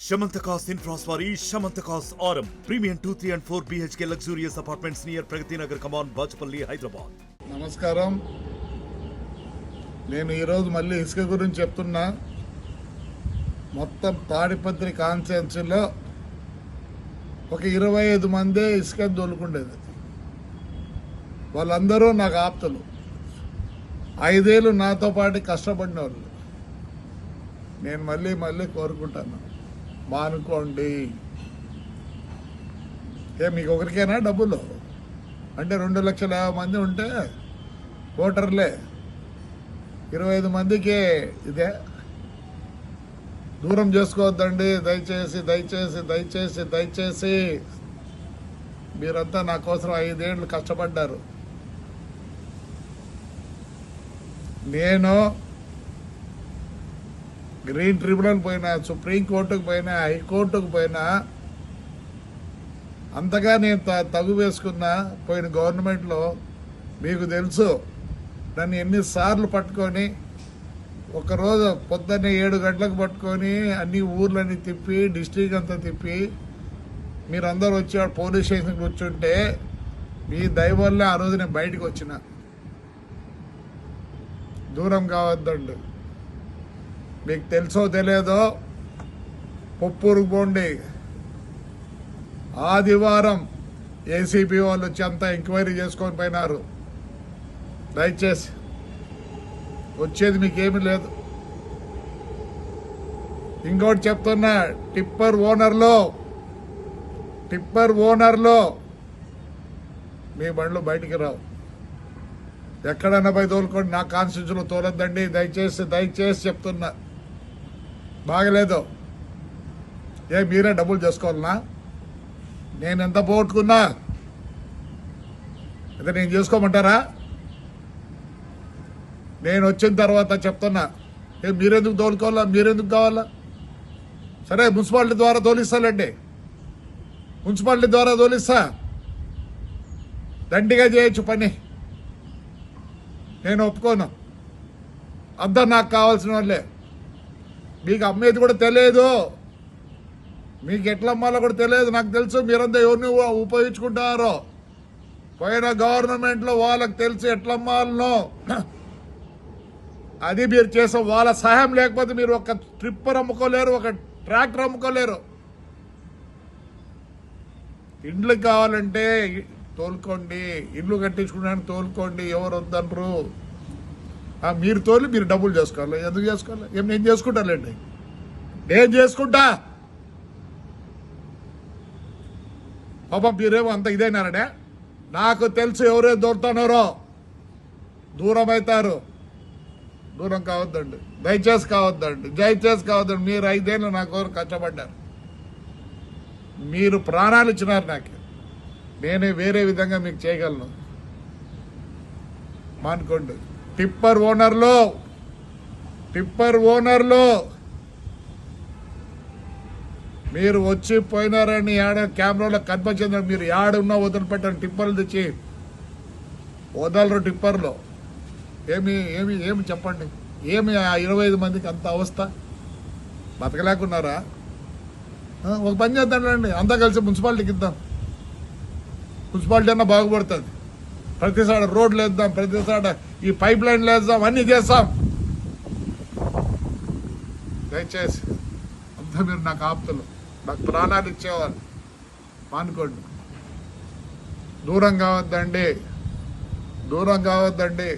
Shamantakas Infraswari, Shamantakas Aurum. Premium 2, 3 and 4 BHK luxurious apartments near Pragati Nagar, Kaman, Bachapalli, Hyderabad. నమస్కారం. నేను ఈరోజు మళ్ళీ ఇసుక గురించి చెప్తున్నా. మొత్తం తాడిపత్రి కాన్స్టిట్యున్సీలో ఒక 25 మందే ఇసుక దొలుకుండేది. వాళ్ళందరూ నాకు ఆప్తులు. 5 ఏళ్ళు నాతో పాటు కష్టపడిన వాళ్ళు. నేను మళ్ళీ కోరుకుంటాను, మానుకోండి. మీకు ఒకరికైనా డబ్బులు అంటే 2,50,000 మంది ఉంటే ఓటర్లే, 25 మందికి ఇదే. దూరం చేసుకోవద్దండి. దయచేసి మీరంతా నా కోసం 5 ఏళ్ళు కష్టపడ్డారు. నేను గ్రీన్ ట్రిబ్యునల్ పోయినా, సుప్రీంకోర్టుకు పోయినా, హైకోర్టుకు పోయినా, అంతగా నేను తగు వేసుకున్నా. పోయిన గవర్నమెంట్లో మీకు తెలుసు, నన్ను ఎన్నిసార్లు పట్టుకొని, ఒకరోజు పొద్దున్నే 7 గంటలకు పట్టుకొని అన్ని ఊర్లన్నీ తిప్పి, డిస్ట్రిక్ట్ అంతా తిప్పి, మీరందరూ వచ్చి పోలీస్ స్టేషన్కి కూర్చుంటే మీ దయ వల్ల ఆ రోజు నేను బయటకు వచ్చిన. దూరం కావద్దండి. మీకు తెలుసో తెలియదో, పొప్పూరుకు పోండి. ఆదివారం ఏసీబీ వాళ్ళు వచ్చి అంతా ఎంక్వైరీ చేసుకొని పోయినారు. దయచేసి వచ్చేది మీకేమీ లేదు. ఇంకోటి చెప్తున్నా, టిప్పర్ ఓనర్లో మీ బండ్లు బయటికి రావు. ఎక్కడన్నా పోయి తోలుకోండి, నా కాన్స్టిట్యూన్సీలో తోలొద్దండి. దయచేసి చెప్తున్నా. బాగలేదు. మీరే డబ్బులు చేసుకోవాలనా? నేను ఎంత పోగొట్టుకున్నా అదే నేను చేసుకోమంటారా? నేను వచ్చిన తర్వాత చెప్తున్నా, మీరెందుకు తోలుకోవాలా? మీరెందుకు కావాలా? సరే, మున్సిపాలిటీ ద్వారా తోలిస్తానండి. మున్సిపాలిటీ ద్వారా తోలిస్తా. దండిగా చేయొచ్చు పని. నేను ఒప్పుకోను. అంతా నాకు కావాల్సిన వాళ్ళే. మీకు అమ్మేది కూడా తెలియదు, మీకు ఎట్లా అమ్మాలో కూడా తెలియదు. నాకు తెలుసు మీరంతా ఎవరిని ఉపయోగించుకుంటారో. పోయిన గవర్నమెంట్లో వాళ్ళకి తెలుసు ఎట్లా అమ్మాలనో. అది మీరు చేసే వాళ్ళ సహాయం లేకపోతే మీరు ఒక ట్రిప్పర్ అమ్ముకోలేరు, ఒక ట్రాక్టర్ అమ్ముకోలేరు. ఇండ్లు కావాలంటే తోలుకోండి, ఇల్లు కట్టించుకోవడానికి తోలుకోండి. ఎవరు వద్దనరు. మీరు తోలి మీరు డబ్బులు చేసుకోవాలి. ఎందుకు చేసుకోవాలి? నేను చేసుకుంటానులేండి, నేను చేసుకుంటా. పాపం మీరేమో అంత ఇదైనారనే. నాకు తెలుసు ఎవరైతే దొరుకుతున్నారో. దూరం అవుతారు. దూరం కావద్దండి. దయచేసి కావద్దండి. మీరు 5 ఏళ్ళు నా కోసం కష్టపడ్డారు. మీరు ప్రాణాలు ఇచ్చినారు నాకు. నేనే వేరే విధంగా మీకు చేయగలను. మానుకోండి. టిప్పర్ ఓనర్లో మీరు వచ్చి పోయినారని కెమెరాలో కనిపించింది. మీరు ఏడున్నా వదిలిపెట్టండి. టిప్పర్లు తెచ్చి వదలరు. టిప్పర్లో ఏమి చెప్పండి. ఏమి ఆ 25 మందికి అంత అవస్థ? బతకలేకున్నారా? ఒక పని చేద్దాండి, అంతా కలిసి మున్సిపాలిటీకి ఇద్దాం. మున్సిపాలిటీ అన్నా బాగుపడుతుంది. ప్రతిసాడ రోడ్లు వేద్దాం, ప్రతిసాడ ఈ పైప్ లైన్లు వేద్దాం, అన్నీ చేస్తాం. దయచేసి అంతా మీరు నాకు ఆప్తులు, నాకు ప్రాణాలు ఇచ్చేవాళ్ళు. మానుకోండి. దూరం కావద్దండి.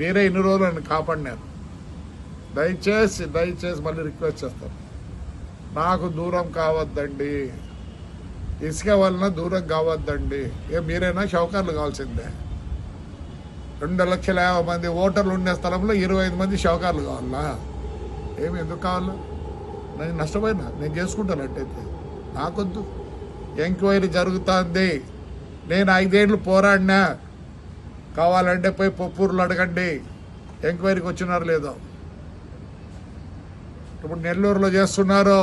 మీరే ఇన్ని రోజులు నన్ను కాపాడినారు. దయచేసి మళ్ళీ రిక్వెస్ట్ చేస్తాను, నాకు దూరం కావద్దండి. ఇసుక వలన దూరం కావద్దండి. మీరైనా షౌకర్లు కావాల్సిందే. 2,50,000 మంది ఓటర్లు ఉండే స్థలంలో 25 మంది షౌకర్లు కావాలా? ఎందుకు కావాలా? నేను నష్టపోయినా, నేను చేసుకుంటానట్టయితే నాకొద్దు. ఎంక్వైరీ జరుగుతుంది. నేను 5 ఏళ్ళు పోరాడినా. కావాలంటే పోయి పొప్పూరులో అడగండి, ఎంక్వైరీకి వచ్చినారు లేదో. ఇప్పుడు నెల్లూరులో చేస్తున్నారు.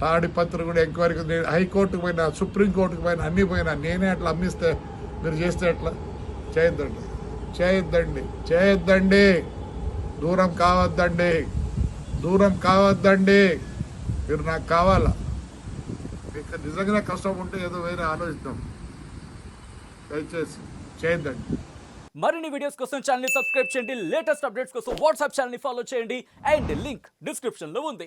తాడిపత్రి కూడా ఎంక్వైరీకి, హైకోర్టుకు పోయినా, సుప్రీంకోర్టుకు పోయినా, అన్నీ పోయినా. నేనే అట్లా అమ్మిస్తే మీరు చేస్తే ఎట్లా? చేయొద్దండి. దూరం కావద్దండి. దూరం కావద్దండి. మీరు నాకు కావాలా? మీకు నిజంగానే కష్టం ఉంటే ఏదో వేరే ఆలోచిద్దాం. దయచేసి చేయొద్దండి. మరిన్ని వీడియోస్ కోసం ఛానల్ ని సబ్స్క్రైబ్ చేయండి. లేటెస్ట్ అప్డేట్స్ కోసం వాట్సాప్ ఛానల్ ని ఫాలో చేయండి. అండ్ లింక్ డిస్క్రిప్షన్ లో ఉంది.